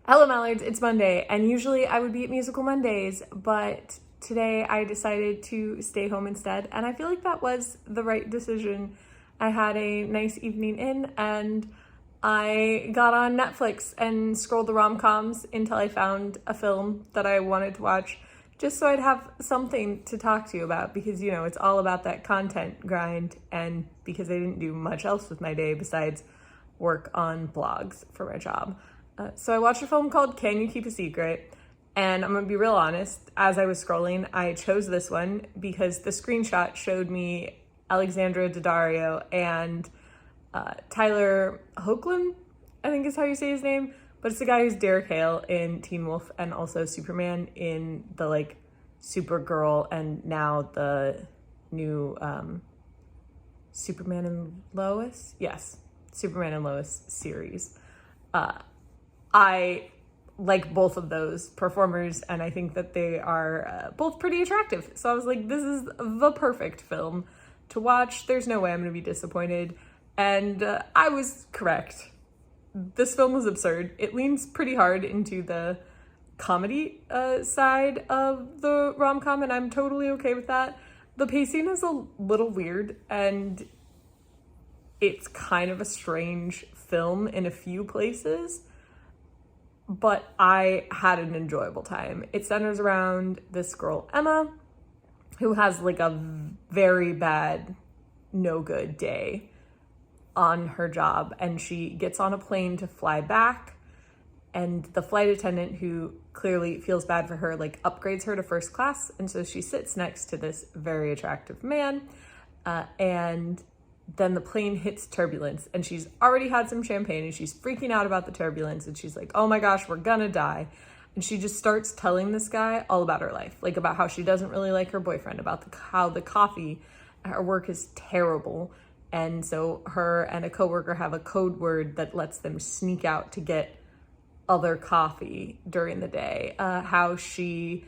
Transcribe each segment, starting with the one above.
Hello Mallards, it's Monday, and usually I would be at Musical Mondays, but today I decided to stay home instead, and I feel like that was the right decision. I had a nice evening in, and I got on Netflix and scrolled the rom-coms until I found a film that I wanted to watch, just so I'd have something to talk to you about, because, you know, it's all about that content grind, and because I didn't do much else with my day besides work on blogs for my job. So I watched a film called Can You Keep a Secret? And I'm gonna be real honest, as I was scrolling, I chose this one because the screenshot showed me Alexandra Daddario and Tyler Hoechlin, I think is how you say his name, but it's the guy who's Derek Hale in Teen Wolf and also Superman in the Supergirl and now the new Superman and Lois? Yes, Superman and Lois series. I like both of those performers, and I think that they are both pretty attractive. So I was like, this is the perfect film to watch. There's no way I'm going to be disappointed. And I was correct. This film was absurd. It leans pretty hard into the comedy side of the rom-com, and I'm totally okay with that. The pacing is a little weird, and it's kind of a strange film in a few places, but I had an enjoyable time. It centers around this girl, Emma, who has a very bad, no good day on her job, and she gets on a plane to fly back, and the flight attendant, who clearly feels bad for her, upgrades her to first class, and so she sits next to this very attractive man, and then the plane hits turbulence, and she's already had some champagne, and she's freaking out about the turbulence, and she's like, oh my gosh, we're gonna die. And she just starts telling this guy all about her life, about how she doesn't really like her boyfriend, about how the coffee at her work is terrible, and so her and a coworker have a code word that lets them sneak out to get other coffee during the day, how she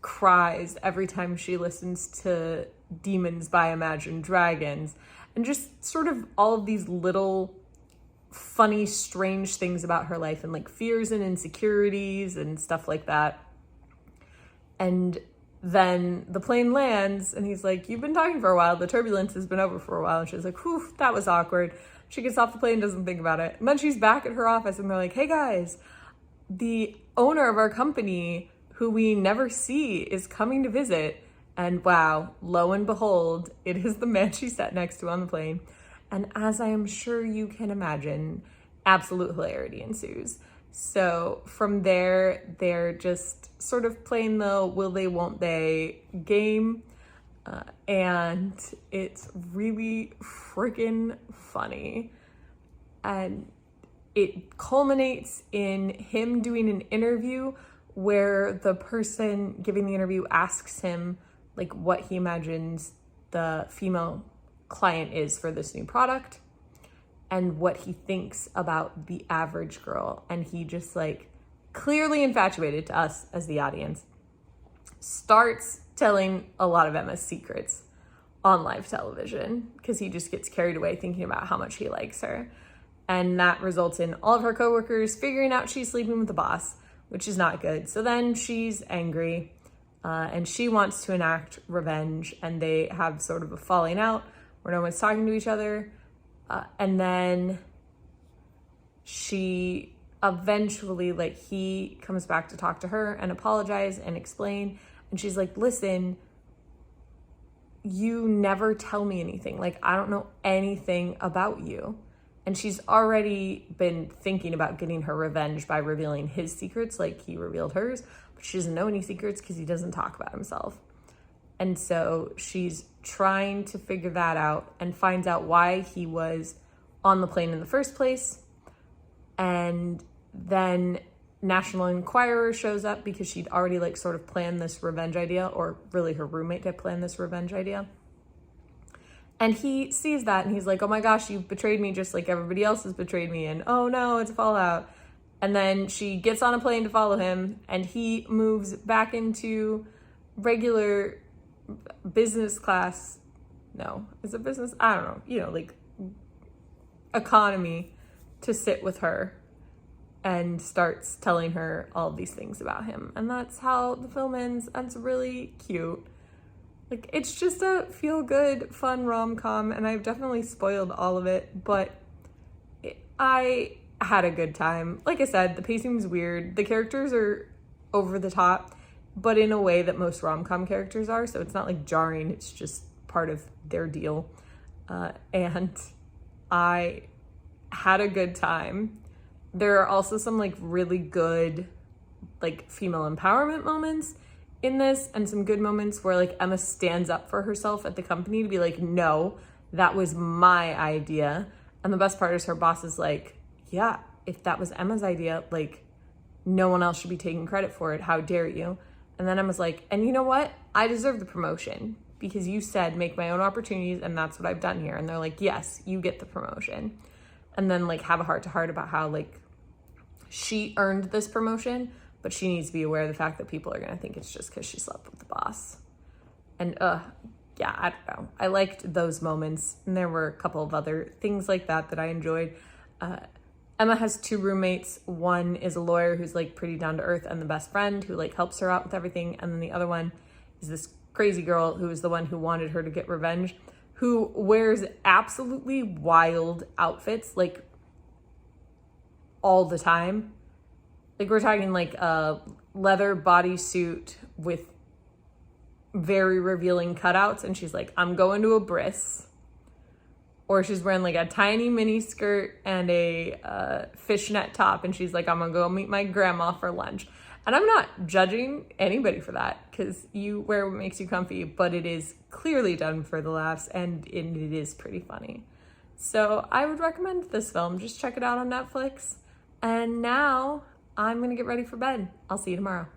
cries every time she listens to Demons by Imagine Dragons, and just sort of all of these little funny, strange things about her life, and fears and insecurities and stuff like that. And then the plane lands, and he's like, you've been talking for a while, the turbulence has been over for a while. And she's like, whew, that was awkward. She gets off the plane, doesn't think about it. And then she's back at her office, and they're like, hey guys, the owner of our company, who we never see, is coming to visit. And wow, lo and behold, it is the man she sat next to on the plane. And as I am sure you can imagine, absolute hilarity ensues. So from there, they're just sort of playing the will they, won't they game. And it's really freaking funny. And it culminates in him doing an interview where the person giving the interview asks him what he imagines the female client is for this new product and what he thinks about the average girl. And he just clearly infatuated to us as the audience, starts telling a lot of Emma's secrets on live television because he just gets carried away thinking about how much he likes her. And that results in all of her coworkers figuring out she's sleeping with the boss, which is not good. So then she's angry. And she wants to enact revenge, and they have sort of a falling out where no one's talking to each other. And then she eventually, he comes back to talk to her and apologize and explain. And she's like, listen, you never tell me anything. I don't know anything about you. And she's already been thinking about getting her revenge by revealing his secrets like he revealed hers. She doesn't know any secrets because he doesn't talk about himself. And so she's trying to figure that out and finds out why he was on the plane in the first place. And then National Enquirer shows up because she'd already sort of planned this revenge idea, or really her roommate had planned this revenge idea. And he sees that and he's like, oh my gosh, you've betrayed me just like everybody else has betrayed me. And oh no, it's a fallout. And then she gets on a plane to follow him, and he moves back into regular business class. No, is it business? I don't know. Economy to sit with her. and starts telling her all of these things about him. And that's how the film ends, and it's really cute. Like, it's just a feel-good, fun rom-com, and I've definitely spoiled all of it, but I had a good time. Like I said, the pacing was weird. The characters are over the top, but in a way that most rom-com characters are, so it's not like jarring, it's just part of their deal. And I had a good time. There are also some like really good like female empowerment moments in this, and some good moments where like Emma stands up for herself at the company to be like, no, that was my idea. And the best part is her boss is like, yeah, if that was Emma's idea, like no one else should be taking credit for it. How dare you? And then Emma's like, and you know what? I deserve the promotion because you said make my own opportunities, and that's what I've done here. And they're like, yes, you get the promotion. And then like have a heart to heart about how like she earned this promotion, but she needs to be aware of the fact that people are going to think it's just because she slept with the boss. And yeah, I don't know. I liked those moments. And there were a couple of other things like that I enjoyed. Emma has two roommates. One is a lawyer who's like pretty down to earth and the best friend who like helps her out with everything. And then the other one is this crazy girl who is the one who wanted her to get revenge, who wears absolutely wild outfits like all the time. Like we're talking like a leather bodysuit with very revealing cutouts, and she's like, I'm going to a bris. Or she's wearing like a tiny mini skirt and a fishnet top, and she's like, I'm gonna go meet my grandma for lunch. And I'm not judging anybody for that, because you wear what makes you comfy, but it is clearly done for the laughs, and it is pretty funny. So I would recommend this film. Just check it out on Netflix. And now I'm gonna get ready for bed. I'll see you tomorrow.